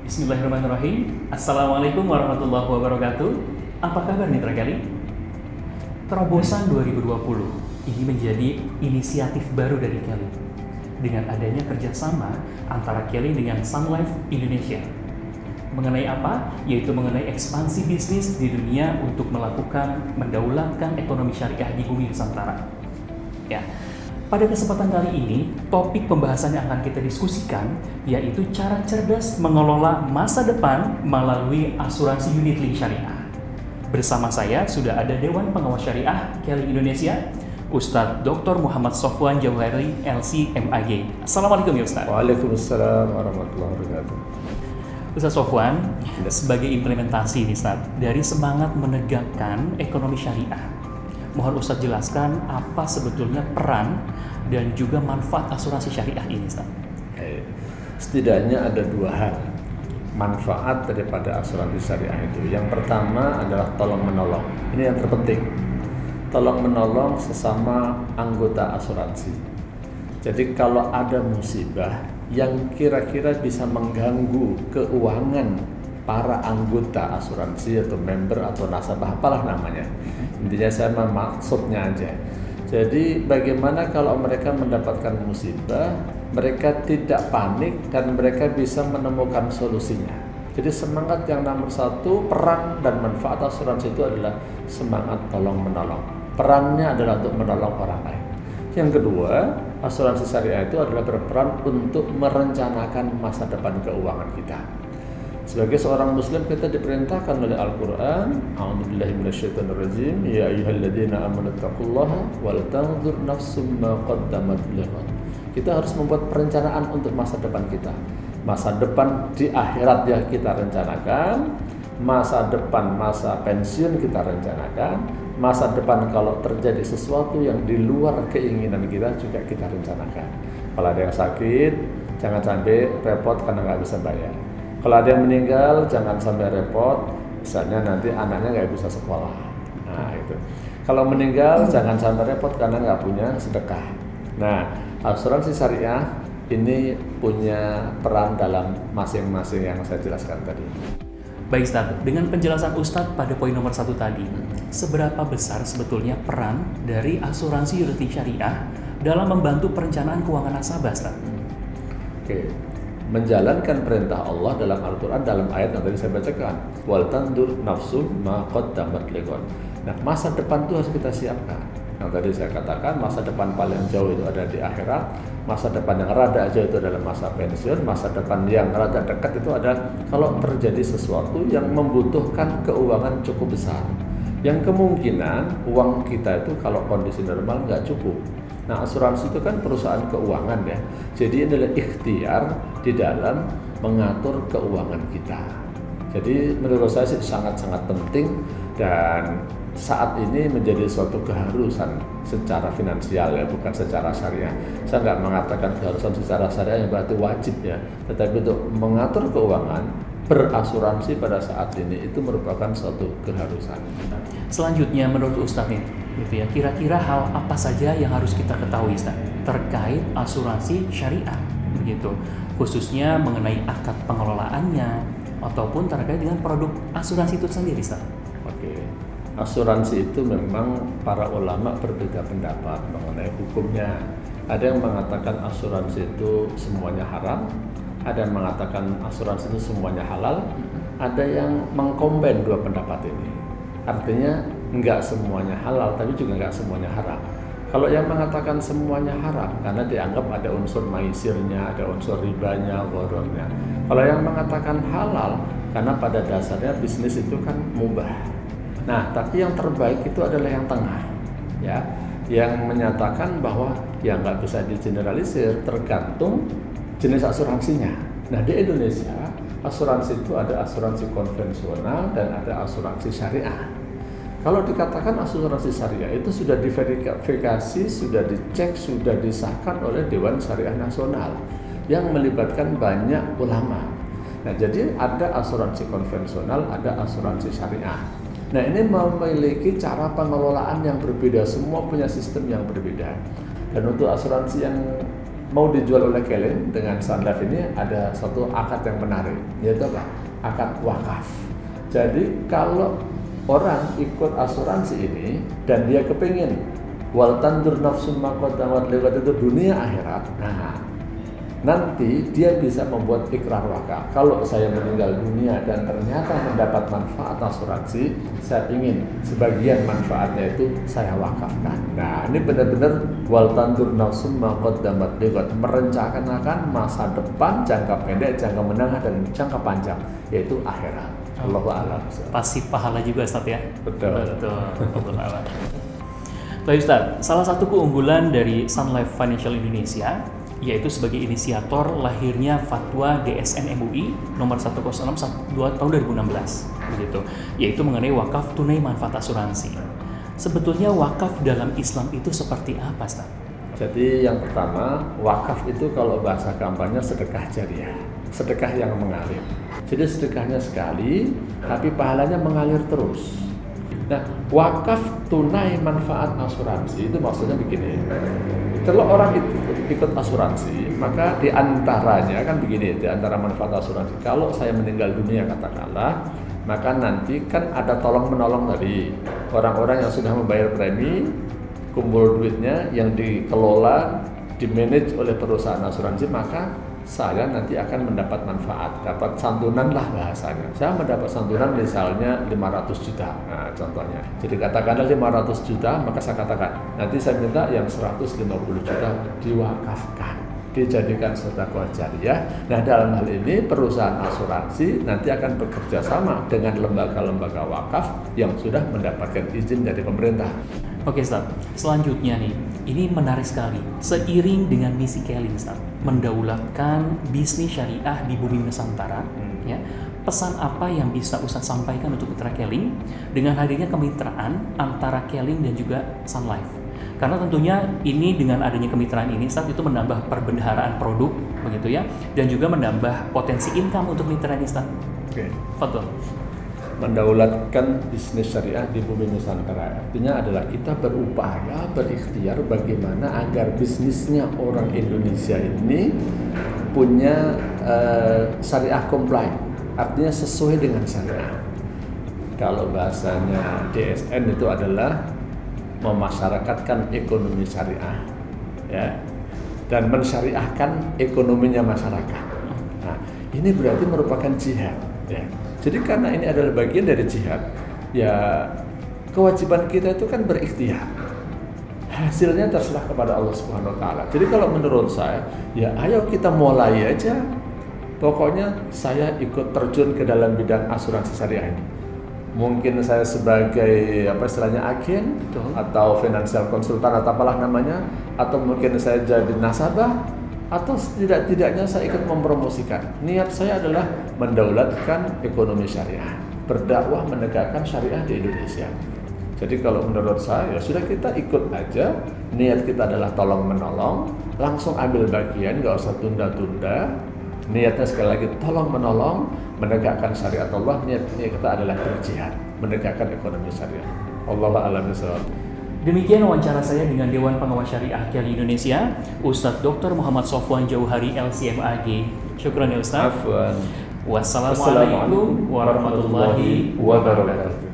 Bismillahirrahmanirrahim. Assalamualaikum warahmatullahi wabarakatuh. Apa kabar mitra Kelly? Terobosan 2020 ini menjadi inisiatif baru dari Kelly dengan adanya kerjasama antara Kelly dengan Sun Life Indonesia. Mengenai apa? Yaitu mengenai ekspansi bisnis di dunia untuk mendaulatkan ekonomi syariah di bumi Nusantara. Ya, pada kesempatan kali ini, topik pembahasan yang akan kita diskusikan yaitu cara cerdas mengelola masa depan melalui asuransi unit link syariah. Bersama saya sudah ada Dewan Pengawas Syariah Kelly Indonesia, Ustadz Dr. Muhammad Sofwan Jauhari, LC MAG. Assalamualaikum ya Ustadz. Waalaikumsalam warahmatullahi wabarakatuh. Ustadz Sofwan, sebagai implementasi nih Ustadz, dari semangat menegakkan ekonomi syariah, mohon Ustadz jelaskan apa sebetulnya peran dan juga manfaat asuransi syariah ini, Ustadz. Setidaknya ada dua hal manfaat daripada asuransi syariah itu. Yang pertama adalah tolong menolong. Ini yang terpenting. Tolong menolong sesama anggota asuransi. Jadi kalau ada musibah yang kira-kira bisa mengganggu keuangan para anggota asuransi atau member atau nasabah, apalah namanya. Intinya saya maksudnya aja. Jadi bagaimana kalau mereka mendapatkan musibah, mereka tidak panik dan mereka bisa menemukan solusinya. Jadi semangat yang nomor satu, peran dan manfaat asuransi itu adalah semangat tolong menolong. Perannya adalah untuk menolong orang lain. Yang kedua, asuransi syariah itu adalah berperan untuk merencanakan masa depan keuangan kita. Sebagai seorang muslim kita diperintahkan oleh Al-Qur'an, a'udzubillahi minasyaitonirrajim, ya ayyuhalladzina amanu taqullaha wal tanzur nafsum ma qaddamat lighad. Kita harus membuat perencanaan untuk masa depan kita. Masa depan di akhirat ya kita rencanakan, masa depan masa pensiun kita rencanakan, masa depan kalau terjadi sesuatu yang di luar keinginan kita juga kita rencanakan. Kalau ada yang sakit, jangan sampai repot karena nggak bisa bayar. Kalau ada yang meninggal, jangan sampai repot, misalnya nanti anaknya nggak bisa sekolah. Nah itu. Kalau meninggal, jangan sampai repot karena nggak punya sedekah. Nah, asuransi syariah ini punya peran dalam masing-masing yang saya jelaskan tadi. Baik Ustadz, dengan penjelasan Ustadz pada poin nomor 1 tadi, seberapa besar sebetulnya peran dari asuransi unit link syariah dalam membantu perencanaan keuangan nasabah, Ustadz? Oke. Menjalankan perintah Allah dalam Al-Quran dalam ayat yang tadi saya bacakan, wal tandur nafsu ma qaddamat lighad. Nah, masa depan itu harus kita siapkan. Yang tadi saya katakan masa depan paling jauh itu ada di akhirat, masa depan yang rada jauh itu adalah masa pensiun, masa depan yang rada dekat itu ada kalau terjadi sesuatu yang membutuhkan keuangan cukup besar, yang kemungkinan uang kita itu kalau kondisi normal nggak cukup. Nah, asuransi itu kan perusahaan keuangan ya. Jadi adalah ikhtiar di dalam mengatur keuangan kita. Jadi menurut saya sih sangat-sangat penting dan saat ini menjadi suatu keharusan secara finansial ya, bukan secara syariah. Saya nggak mengatakan keharusan secara syariah yang berarti wajib ya, tetapi untuk mengatur keuangan berasuransi pada saat ini itu merupakan suatu keharusan. Selanjutnya menurut Ustadz nih, gitu ya, kira-kira hal apa saja yang harus kita ketahui Ustadz terkait asuransi syariah begitu, khususnya mengenai akad pengelolaannya ataupun terkait dengan produk asuransi itu sendiri Ustadz? Oke. Asuransi itu memang para ulama berbeda pendapat mengenai hukumnya. Ada yang mengatakan asuransi itu semuanya haram, ada yang mengatakan asuransi itu semuanya halal, ada yang mengkombin dua pendapat ini. Artinya enggak semuanya halal tapi juga enggak semuanya haram. Kalau yang mengatakan semuanya haram karena dianggap ada unsur maisirnya, ada unsur ribanya, gharornya. Kalau yang mengatakan halal karena pada dasarnya bisnis itu kan mubah. Nah, tapi yang terbaik itu adalah yang tengah, ya, yang menyatakan bahwa ya nggak bisa digeneralisir, tergantung jenis asuransinya. Nah, di Indonesia asuransi itu ada asuransi konvensional dan ada asuransi syariah. Kalau dikatakan asuransi syariah itu sudah diverifikasi, sudah dicek, sudah disahkan oleh Dewan Syariah Nasional yang melibatkan banyak ulama. Nah, jadi ada asuransi konvensional, ada asuransi syariah. Nah, ini memiliki cara pengelolaan yang berbeda, semua punya sistem yang berbeda. Dan untuk asuransi yang mau dijual oleh Kelin dengan Sun Life ini ada satu akad yang menarik, yaitu apa? Akad wakaf. Jadi kalau orang ikut asuransi ini dan dia kepingin wal tandur nafsum ma qaddamat lighad itu dunia akhirat. Nah, nanti dia bisa membuat ikrar wakaf. Kalau saya meninggal dunia dan ternyata mendapat manfaat asuransi, saya ingin sebagian manfaatnya itu saya wakafkan. Nah, ini benar-benar wal tandur nafsum ma qaddamat lighad, merencanakan masa depan, jangka pendek, jangka menengah dan jangka panjang, yaitu akhirat. Allahu a'lam. Pasif pahala juga Ustaz ya. Betul. Allahu a'lam. Baik Ustaz, salah satu keunggulan dari Sun Life Financial Indonesia yaitu sebagai inisiator lahirnya fatwa DSN MUI nomor 106/2 tahun 2016 begitu, yaitu mengenai wakaf tunai manfaat asuransi. Sebetulnya wakaf dalam Islam itu seperti apa, Ustaz? Jadi yang pertama, wakaf itu kalau bahasa gampangnya sedekah jariah, sedekah yang mengalir. Jadi sedekahnya sekali, tapi pahalanya mengalir terus. Nah, wakaf tunai manfaat asuransi itu maksudnya begini. Kalau orang itu ikut asuransi, maka diantaranya kan begini, diantara manfaat asuransi. Kalau saya meninggal dunia katakanlah, maka nanti kan ada tolong menolong tadi. Orang-orang yang sudah membayar premi, kumpul duitnya yang dikelola, dimanage oleh perusahaan asuransi, maka saya nanti akan mendapat manfaat, dapat santunan lah bahasanya. Saya mendapat santunan misalnya 500 juta, nah contohnya. Jadi katakanlah 500 juta, maka saya katakan, nanti saya minta yang 150 juta diwakafkan, dijadikan sedekah jariah. Nah dalam hal ini perusahaan asuransi nanti akan bekerja sama dengan lembaga-lembaga wakaf yang sudah mendapatkan izin dari pemerintah. Oke Ustaz, selanjutnya nih, ini menarik sekali. Seiring dengan misi Kelin Ustaz, mendaulatkan bisnis syariah di bumi Nusantara, ya, pesan apa yang bisa Ustaz sampaikan untuk Mitra Kelin dengan hadirnya kemitraan antara Kelin dan juga Sun Life? Karena tentunya ini dengan adanya kemitraan ini Ustaz itu menambah perbendaharaan produk begitu ya, dan juga menambah potensi income untuk mitra ini Ustaz. Oke. Fadhol. Mendaulatkan bisnis syariah di bumi Nusantara artinya adalah kita berupaya, berikhtiar bagaimana agar bisnisnya orang Indonesia ini punya syariah compliant, artinya sesuai dengan syariah. Kalau bahasanya DSN itu adalah memasyarakatkan ekonomi syariah, ya, dan mensyariahkan ekonominya masyarakat. Nah, ini berarti merupakan jihad, ya. Jadi karena ini adalah bagian dari jihad, ya kewajiban kita itu kan berikhtiar. Hasilnya terserah kepada Allah Subhanahu wa taala. Jadi kalau menurut saya, ya ayo kita mulai aja. Pokoknya saya ikut terjun ke dalam bidang asuransi syariah ini. Mungkin saya sebagai apa istilahnya agen, atau financial consultant atau apalah namanya, atau mungkin saya jadi nasabah, atau setidak-tidaknya saya ikut mempromosikan. Niat saya adalah mendaulatkan ekonomi syariah, berdakwah menegakkan syariah di Indonesia. Jadi kalau menurut saya, ya sudah kita ikut aja. Niat kita adalah tolong menolong, langsung ambil bagian, nggak usah tunda-tunda. Niatnya sekali lagi tolong menolong, menegakkan syariat Allah. Niat kita adalah berjihad, menegakkan ekonomi syariah. Allahu a'lam bishawab. Demikian wawancara saya dengan Dewan Pengawas Syariah Kelin Indonesia, Ustadz Dr. Muhammad Sofwan Jauhari LCMAG. Syukran ya Ustadz. Afwan. Wassalamualaikum warahmatullahi wabarakatuh.